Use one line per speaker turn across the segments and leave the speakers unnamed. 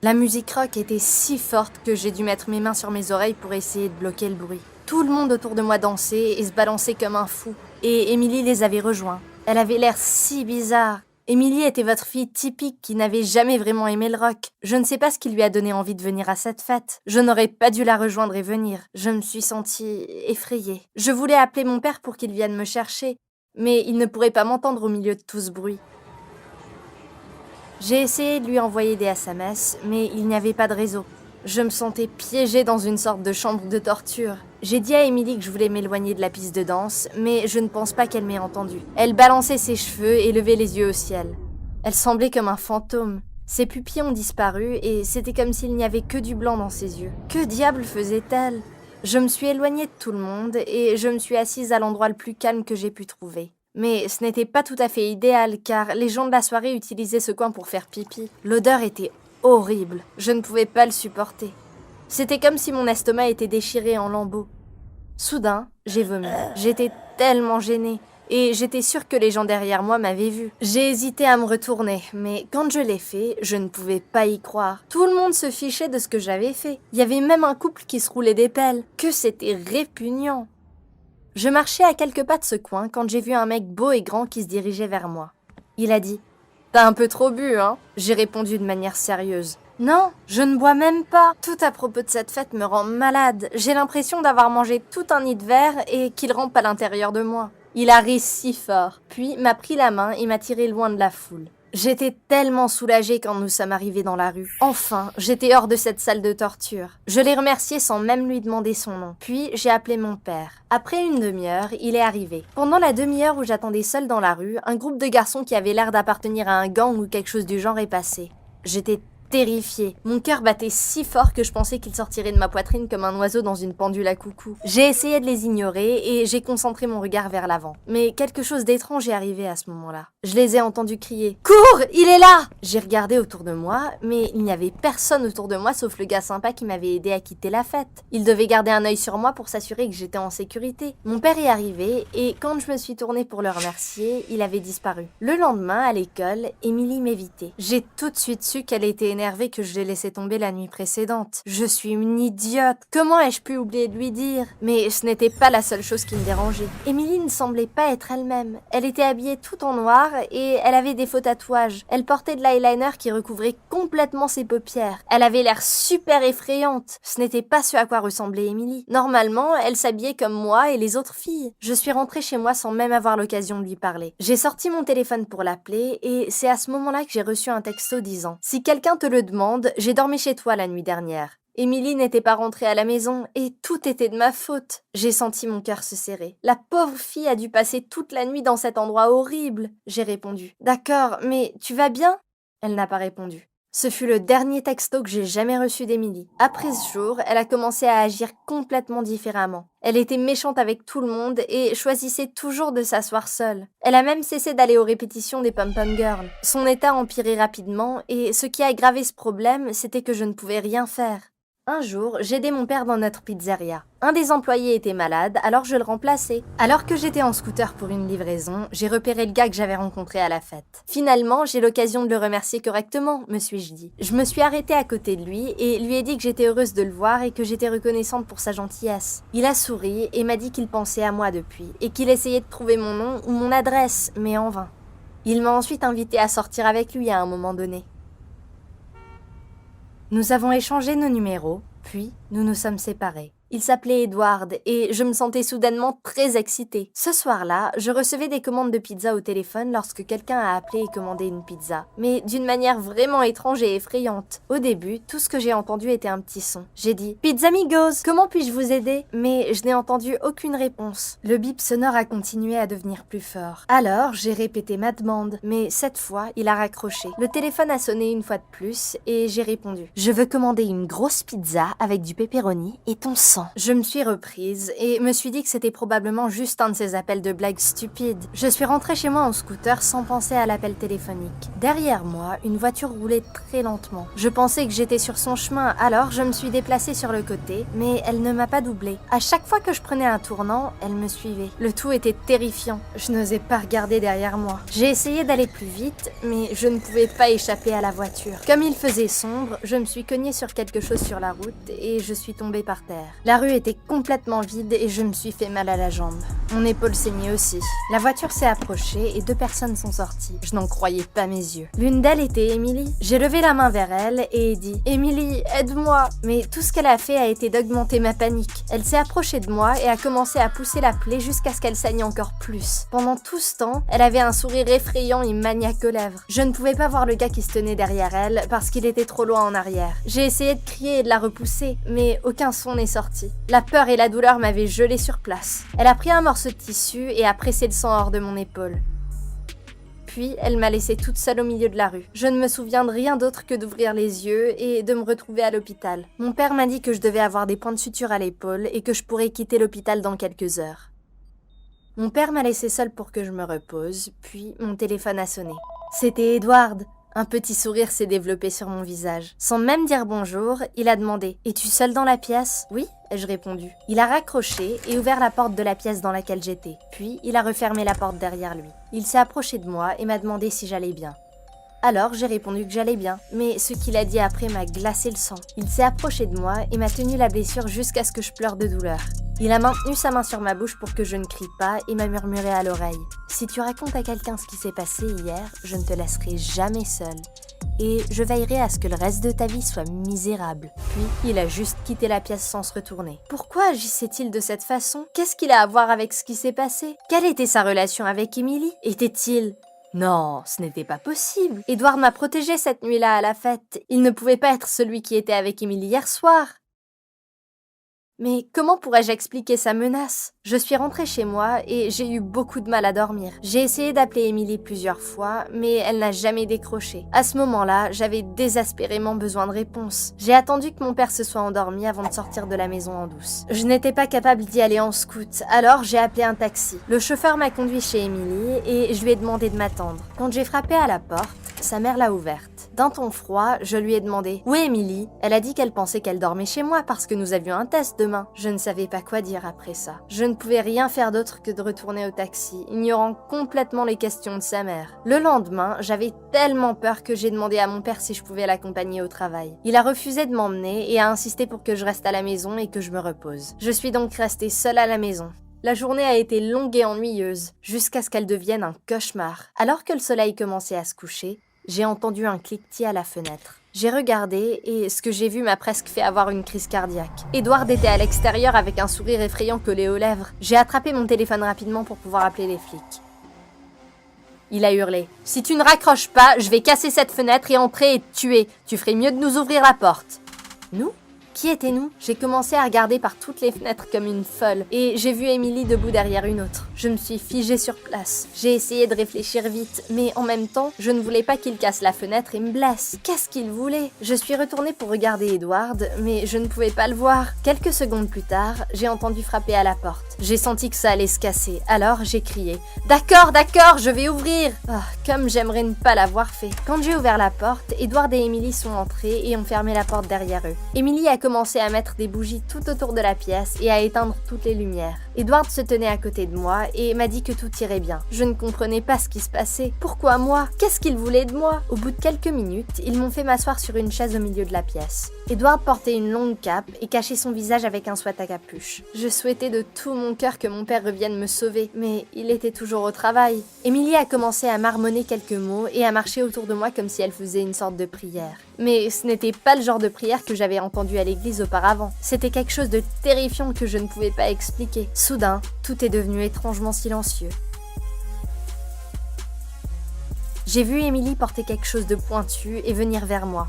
La musique rock était si forte que j'ai dû mettre mes mains sur mes oreilles pour essayer de bloquer le bruit. Tout le monde autour de moi dansait et se balançait comme un fou. Et Emily les avait rejoints. Elle avait l'air si bizarre. Emily était votre fille typique qui n'avait jamais vraiment aimé le rock. Je ne sais pas ce qui lui a donné envie de venir à cette fête. Je n'aurais pas dû la rejoindre et venir. Je me suis sentie effrayée. Je voulais appeler mon père pour qu'il vienne me chercher, mais il ne pourrait pas m'entendre au milieu de tout ce bruit. J'ai essayé de lui envoyer des SMS, mais il n'y avait pas de réseau. Je me sentais piégée dans une sorte de chambre de torture. J'ai dit à Emily que je voulais m'éloigner de la piste de danse, mais je ne pense pas qu'elle m'ait entendu. Elle balançait ses cheveux et levait les yeux au ciel. Elle semblait comme un fantôme. Ses pupilles ont disparu et c'était comme s'il n'y avait que du blanc dans ses yeux. Que diable faisait-elle ? Je me suis éloignée de tout le monde et je me suis assise à l'endroit le plus calme que j'ai pu trouver. Mais ce n'était pas tout à fait idéal car les gens de la soirée utilisaient ce coin pour faire pipi. L'odeur était horrible, je ne pouvais pas le supporter. C'était comme si mon estomac était déchiré en lambeaux. Soudain, j'ai vomi. J'étais tellement gênée et j'étais sûre que les gens derrière moi m'avaient vue. J'ai hésité à me retourner, mais quand je l'ai fait, je ne pouvais pas y croire. Tout le monde se fichait de ce que j'avais fait. Il y avait même un couple qui se roulait des pelles. Que c'était répugnant. Je marchais à quelques pas de ce coin quand j'ai vu un mec beau et grand qui se dirigeait vers moi. Il a dit « T'as un peu trop bu, hein ?» J'ai répondu de manière sérieuse. « Non, je ne bois même pas. Tout à propos de cette fête me rend malade. J'ai l'impression d'avoir mangé tout un nid de verre et qu'il rampe à l'intérieur de moi. » Il a ri si fort, puis m'a pris la main et m'a tiré loin de la foule. J'étais tellement soulagée quand nous sommes arrivés dans la rue. Enfin, j'étais hors de cette salle de torture. Je l'ai remercié sans même lui demander son nom. Puis, j'ai appelé mon père. Après une demi-heure, il est arrivé. Pendant la demi-heure où j'attendais seule dans la rue, un groupe de garçons qui avaient l'air d'appartenir à un gang ou quelque chose du genre est passé. J'étais terrifiée. Mon cœur battait si fort que je pensais qu'il sortirait de ma poitrine comme un oiseau dans une pendule à coucou. J'ai essayé de les ignorer et j'ai concentré mon regard vers l'avant. Mais quelque chose d'étrange est arrivé à ce moment-là. Je les ai entendus crier « Cours, il est là !» J'ai regardé autour de moi, mais il n'y avait personne autour de moi sauf le gars sympa qui m'avait aidé à quitter la fête. Il devait garder un œil sur moi pour s'assurer que j'étais en sécurité. Mon père est arrivé et quand je me suis tournée pour le remercier, il avait disparu. Le lendemain, à l'école, Emily m'évitait. J'ai tout de suite su qu'elle était énervée que je l'ai laissé tomber la nuit précédente. Je suis une idiote. Comment ai-je pu oublier de lui dire ? Mais ce n'était pas la seule chose qui me dérangeait. Emily ne semblait pas être elle-même. Elle était habillée tout en noir et elle avait des faux tatouages. Elle portait de l'eyeliner qui recouvrait complètement ses paupières. Elle avait l'air super effrayante. Ce n'était pas ce à quoi ressemblait Emily. Normalement, elle s'habillait comme moi et les autres filles. Je suis rentrée chez moi sans même avoir l'occasion de lui parler. J'ai sorti mon téléphone pour l'appeler et c'est à ce moment-là que j'ai reçu un texto disant « Si quelqu'un te le demande, j'ai dormi chez toi la nuit dernière. » Emily n'était pas rentrée à la maison et tout était de ma faute. J'ai senti mon cœur se serrer. La pauvre fille a dû passer toute la nuit dans cet endroit horrible. J'ai répondu. D'accord, mais tu vas bien ? Elle n'a pas répondu. Ce fut le dernier texto que j'ai jamais reçu d'Emily. Après ce jour, elle a commencé à agir complètement différemment. Elle était méchante avec tout le monde et choisissait toujours de s'asseoir seule. Elle a même cessé d'aller aux répétitions des Pom-Pom Girls. Son état empirait rapidement et ce qui a aggravé ce problème, c'était que je ne pouvais rien faire. Un jour, j'aidais mon père dans notre pizzeria. Un des employés était malade, alors je le remplaçais. Alors que j'étais en scooter pour une livraison, j'ai repéré le gars que j'avais rencontré à la fête. Finalement, j'ai l'occasion de le remercier correctement, me suis-je dit. Je me suis arrêtée à côté de lui et lui ai dit que j'étais heureuse de le voir et que j'étais reconnaissante pour sa gentillesse. Il a souri et m'a dit qu'il pensait à moi depuis et qu'il essayait de trouver mon nom ou mon adresse, mais en vain. Il m'a ensuite invité à sortir avec lui à un moment donné. Nous avons échangé nos numéros, puis nous nous sommes séparés. Il s'appelait Edward et je me sentais soudainement très excitée. Ce soir-là, je recevais des commandes de pizza au téléphone lorsque quelqu'un a appelé et commandé une pizza. Mais d'une manière vraiment étrange et effrayante. Au début, tout ce que j'ai entendu était un petit son. J'ai dit « Pizza Amigos, comment puis-je vous aider ?» Mais je n'ai entendu aucune réponse. Le bip sonore a continué à devenir plus fort. Alors, j'ai répété ma demande, mais cette fois, il a raccroché. Le téléphone a sonné une fois de plus et j'ai répondu « Je veux commander une grosse pizza avec du pepperoni et ton sang. » sang. Je me suis reprise et me suis dit que c'était probablement juste un de ces appels de blagues stupides. Je suis rentrée chez moi en scooter sans penser à l'appel téléphonique. Derrière moi, une voiture roulait très lentement. Je pensais que j'étais sur son chemin, alors je me suis déplacée sur le côté, mais elle ne m'a pas doublée. À chaque fois que je prenais un tournant, elle me suivait. Le tout était terrifiant. Je n'osais pas regarder derrière moi. J'ai essayé d'aller plus vite, mais je ne pouvais pas échapper à la voiture. Comme il faisait sombre, je me suis cognée sur quelque chose sur la route et je suis tombée par terre. La rue était complètement vide et je me suis fait mal à la jambe. Mon épaule saignait aussi. La voiture s'est approchée et 2 personnes sont sorties. Je n'en croyais pas mes yeux. L'une d'elles était Emily. J'ai levé la main vers elle et dit « Emily, aide-moi !» Mais tout ce qu'elle a fait a été d'augmenter ma panique. Elle s'est approchée de moi et a commencé à pousser la plaie jusqu'à ce qu'elle saigne encore plus. Pendant tout ce temps, elle avait un sourire effrayant et maniaque aux lèvres. Je ne pouvais pas voir le gars qui se tenait derrière elle parce qu'il était trop loin en arrière. J'ai essayé de crier et de la repousser, mais aucun son n'est sorti. La peur et la douleur m'avaient gelée sur place. Elle a pris un morceau de tissu et a pressé le sang hors de mon épaule. Puis, elle m'a laissée toute seule au milieu de la rue. Je ne me souviens de rien d'autre que d'ouvrir les yeux et de me retrouver à l'hôpital. Mon père m'a dit que je devais avoir des points de suture à l'épaule et que je pourrais quitter l'hôpital dans quelques heures. Mon père m'a laissée seule pour que je me repose, puis mon téléphone a sonné. C'était Edward. Un petit sourire s'est développé sur mon visage. Sans même dire bonjour, il a demandé « Es-tu seule dans la pièce ?» « Oui », ai-je répondu. Il a raccroché et ouvert la porte de la pièce dans laquelle j'étais. Puis, il a refermé la porte derrière lui. Il s'est approché de moi et m'a demandé si j'allais bien. Alors, j'ai répondu que j'allais bien, mais ce qu'il a dit après m'a glacé le sang. Il s'est approché de moi et m'a tenu la blessure jusqu'à ce que je pleure de douleur. Il a maintenu sa main sur ma bouche pour que je ne crie pas et m'a murmuré à l'oreille « Si tu racontes à quelqu'un ce qui s'est passé hier, je ne te laisserai jamais seule. Et je veillerai à ce que le reste de ta vie soit misérable. » Puis, il a juste quitté la pièce sans se retourner. Pourquoi agissait-il de cette façon? Qu'est-ce qu'il a à voir avec ce qui s'est passé? Quelle était sa relation avec Emily? Était-il... Non, ce n'était pas possible. Edward m'a protégée cette nuit-là à la fête. Il ne pouvait pas être celui qui était avec Emily hier soir. Mais comment pourrais-je expliquer sa menace? Je suis rentrée chez moi et j'ai eu beaucoup de mal à dormir. J'ai essayé d'appeler Emily plusieurs fois, mais elle n'a jamais décroché. À ce moment-là, j'avais désespérément besoin de réponses. J'ai attendu que mon père se soit endormi avant de sortir de la maison en douce. Je n'étais pas capable d'y aller en scout, alors j'ai appelé un taxi. Le chauffeur m'a conduit chez Emily et je lui ai demandé de m'attendre. Quand j'ai frappé à la porte, sa mère l'a ouverte. D'un ton froid, je lui ai demandé « Où est Emily ?» Elle a dit qu'elle pensait qu'elle dormait chez moi parce que nous avions un test demain. Je ne savais pas quoi dire après ça. Je ne pouvais rien faire d'autre que de retourner au taxi, ignorant complètement les questions de sa mère. Le lendemain, j'avais tellement peur que j'ai demandé à mon père si je pouvais l'accompagner au travail. Il a refusé de m'emmener et a insisté pour que je reste à la maison et que je me repose. Je suis donc restée seule à la maison. La journée a été longue et ennuyeuse, jusqu'à ce qu'elle devienne un cauchemar. Alors que le soleil commençait à se coucher, j'ai entendu un cliquetis à la fenêtre. J'ai regardé et ce que j'ai vu m'a presque fait avoir une crise cardiaque. Edward était à l'extérieur avec un sourire effrayant collé aux lèvres. J'ai attrapé mon téléphone rapidement pour pouvoir appeler les flics. Il a hurlé « Si tu ne raccroches pas, je vais casser cette fenêtre et entrer et te tuer. Tu ferais mieux de nous ouvrir la porte. » Nous ? Qui étaient-nous? J'ai commencé à regarder par toutes les fenêtres comme une folle et j'ai vu Emily debout derrière une autre. Je me suis figée sur place. J'ai essayé de réfléchir vite, mais en même temps, je ne voulais pas qu'il casse la fenêtre et me blesse. Qu'est-ce qu'il voulait? Je suis retournée pour regarder Edward, mais je ne pouvais pas le voir. Quelques secondes plus tard, j'ai entendu frapper à la porte. J'ai senti que ça allait se casser, alors j'ai crié « D'accord, d'accord, je vais ouvrir !» Comme j'aimerais ne pas l'avoir fait. Quand j'ai ouvert la porte, Edward et Emily sont entrés et ont fermé la porte derrière eux. Emily a commencé à mettre des bougies tout autour de la pièce et à éteindre toutes les lumières. Edward se tenait à côté de moi et m'a dit que tout irait bien. Je ne comprenais pas ce qui se passait. Pourquoi moi? Qu'est-ce qu'ils voulaient de moi? Au bout de quelques minutes, ils m'ont fait m'asseoir sur une chaise au milieu de la pièce. Edward portait une longue cape et cachait son visage avec un sweat à capuche. Je souhaitais de tout mon cœur que mon père revienne me sauver, mais il était toujours au travail. Emily a commencé à marmonner quelques mots et à marcher autour de moi comme si elle faisait une sorte de prière. Mais ce n'était pas le genre de prière que j'avais entendu à l'église auparavant. C'était quelque chose de terrifiant que je ne pouvais pas expliquer. Soudain, tout est devenu étrangement silencieux. J'ai vu Emily porter quelque chose de pointu et venir vers moi.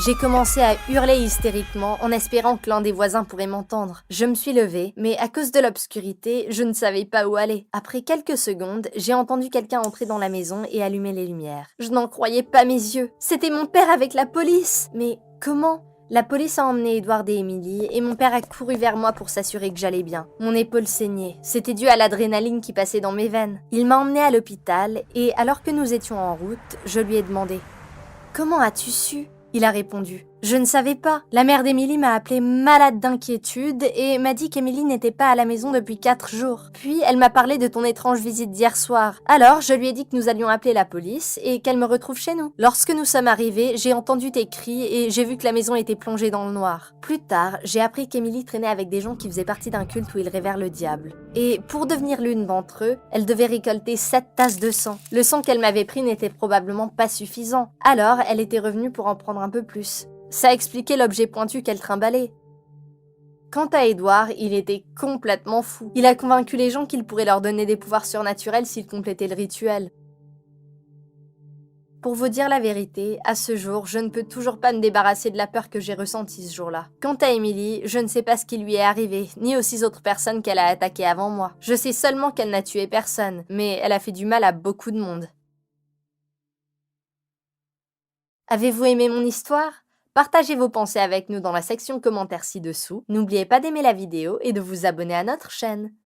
J'ai commencé à hurler hystériquement en espérant que l'un des voisins pourrait m'entendre. Je me suis levée, mais à cause de l'obscurité, je ne savais pas où aller. Après quelques secondes, j'ai entendu quelqu'un entrer dans la maison et allumer les lumières. Je n'en croyais pas mes yeux. C'était mon père avec la police. Mais comment ? La police a emmené Edward et Emily et mon père a couru vers moi pour s'assurer que j'allais bien. Mon épaule saignait, c'était dû à l'adrénaline qui passait dans mes veines. Il m'a emmené à l'hôpital et alors que nous étions en route, je lui ai demandé « Comment as-tu su ?» Il a répondu « Je ne savais pas. La mère d'Emily m'a appelé malade d'inquiétude et m'a dit qu'Emily n'était pas à la maison depuis 4 jours. Puis elle m'a parlé de ton étrange visite d'hier soir. Alors je lui ai dit que nous allions appeler la police et qu'elle me retrouve chez nous. Lorsque nous sommes arrivés, j'ai entendu tes cris et j'ai vu que la maison était plongée dans le noir. Plus tard, j'ai appris qu'Emily traînait avec des gens qui faisaient partie d'un culte où ils révèrent le diable. Et pour devenir l'une d'entre eux, elle devait récolter 7 tasses de sang. Le sang qu'elle m'avait pris n'était probablement pas suffisant. Alors elle était revenue pour en prendre un peu plus. Ça expliquait l'objet pointu qu'elle trimballait. Quant à Edward, il était complètement fou. Il a convaincu les gens qu'il pourrait leur donner des pouvoirs surnaturels s'ils complétaient le rituel. Pour vous dire la vérité, à ce jour, je ne peux toujours pas me débarrasser de la peur que j'ai ressentie ce jour-là. Quant à Emily, je ne sais pas ce qui lui est arrivé, ni aux 6 autres personnes qu'elle a attaquées avant moi. Je sais seulement qu'elle n'a tué personne, mais elle a fait du mal à beaucoup de monde. Avez-vous aimé mon histoire ? Partagez vos pensées avec nous dans la section commentaires ci-dessous. N'oubliez pas d'aimer la vidéo et de vous abonner à notre chaîne.